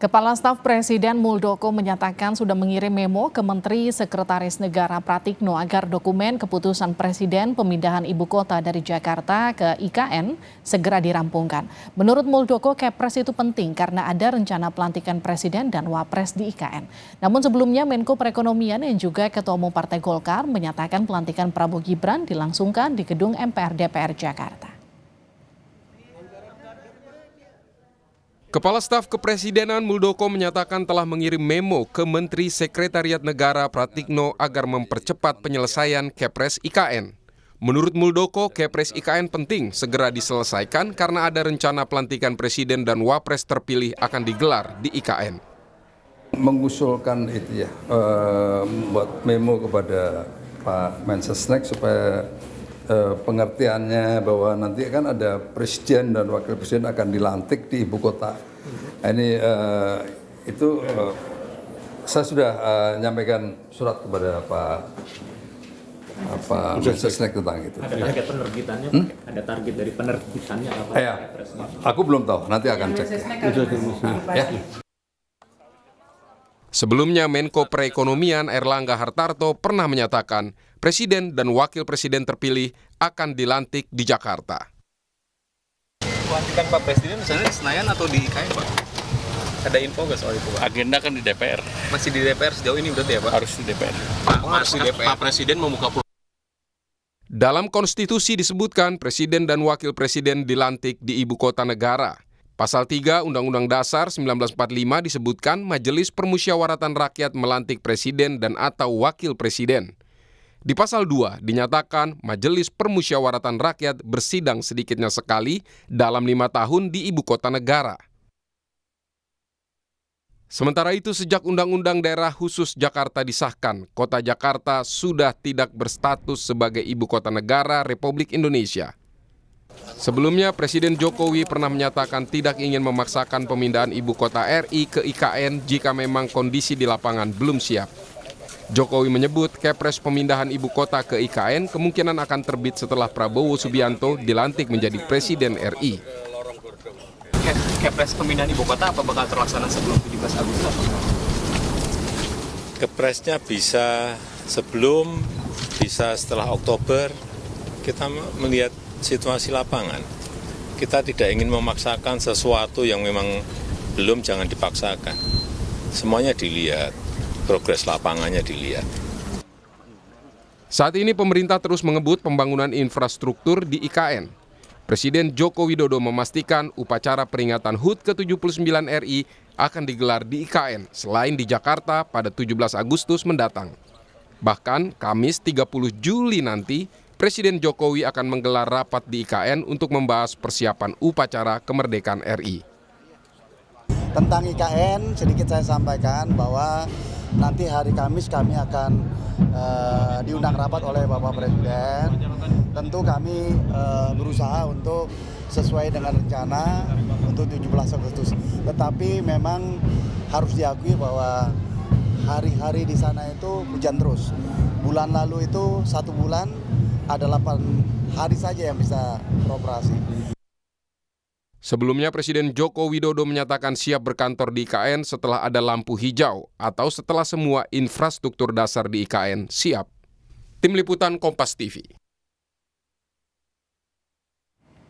Kepala Staf Presiden Muldoko menyatakan sudah mengirim memo ke Menteri Sekretaris Negara Pratikno agar dokumen keputusan Presiden pemindahan ibu kota dari Jakarta ke IKN segera dirampungkan. Menurut Muldoko, Kepres itu penting karena ada rencana pelantikan Presiden dan Wapres di IKN. Namun sebelumnya Menko Perekonomian yang juga Ketua Umum Partai Golkar menyatakan pelantikan Prabowo Gibran dilangsungkan di gedung MPR DPR Jakarta. Kepala Staf Kepresidenan Muldoko menyatakan telah mengirim memo ke Menteri Sekretariat Negara Pratikno agar mempercepat penyelesaian Kepres IKN. Menurut Muldoko, Kepres IKN penting segera diselesaikan karena ada rencana pelantikan Presiden dan Wapres terpilih akan digelar di IKN. Mengusulkan itu ya, buat memo kepada Pak Mensesnek supaya pengertiannya bahwa nanti kan ada presiden dan wakil presiden akan dilantik di ibu kota. Ini saya sudah nyampaikan surat kepada Pak Mensesnek tentang itu. Ada target penerbitannya, ada target dari penerbitannya apa? Ya, aku belum tahu, nanti akan cek. Ya. Sebelumnya Menko Perekonomian Erlangga Hartarto pernah menyatakan Presiden dan Wakil Presiden terpilih akan dilantik di Jakarta. Pelantikan Pak Presiden misalnya di Senayan atau di IKN, Pak? Ada info nggak soal itu, Pak? Agenda kan di DPR. Masih di DPR sejauh ini berarti ya, Pak? Harus di DPR. Pak Presiden membuka peluang. Dalam konstitusi disebutkan Presiden dan Wakil Presiden dilantik di ibu kota negara. Pasal 3 Undang-Undang Dasar 1945 disebutkan Majelis Permusyawaratan Rakyat melantik Presiden dan atau Wakil Presiden. Di pasal 2 dinyatakan Majelis Permusyawaratan Rakyat bersidang sedikitnya sekali dalam 5 tahun di ibu kota negara. Sementara itu sejak Undang-Undang Daerah Khusus Jakarta disahkan, Kota Jakarta sudah tidak berstatus sebagai ibu kota negara Republik Indonesia. Sebelumnya, Presiden Jokowi pernah menyatakan tidak ingin memaksakan pemindahan ibu kota RI ke IKN jika memang kondisi di lapangan belum siap. Jokowi menyebut Kepres pemindahan ibu kota ke IKN kemungkinan akan terbit setelah Prabowo Subianto dilantik menjadi Presiden RI. Kepres pemindahan ibu kota apa bakal terlaksana sebelum 17 Agustus? Kepresnya bisa sebelum, bisa setelah Oktober. Kita melihat situasi lapangan. Kita tidak ingin memaksakan sesuatu yang memang belum, jangan dipaksakan. Semuanya dilihat, progres lapangannya dilihat. Saat ini pemerintah terus mengebut pembangunan infrastruktur di IKN. Presiden Joko Widodo memastikan upacara peringatan HUT ke-79 RI akan digelar di IKN selain di Jakarta pada 17 Agustus mendatang. Bahkan Kamis 30 Juli nanti, Presiden Jokowi akan menggelar rapat di IKN untuk membahas persiapan upacara kemerdekaan RI. Tentang IKN, sedikit saya sampaikan bahwa nanti hari Kamis kami akan diundang rapat oleh Bapak Presiden. Tentu kami berusaha untuk sesuai dengan rencana untuk 17 Agustus. Tetapi memang harus diakui bahwa hari-hari di sana itu hujan terus. Bulan lalu itu 1 bulan ada 8 hari saja yang bisa beroperasi. Sebelumnya Presiden Joko Widodo menyatakan siap berkantor di IKN setelah ada lampu hijau atau setelah semua infrastruktur dasar di IKN siap. Tim Liputan Kompas TV.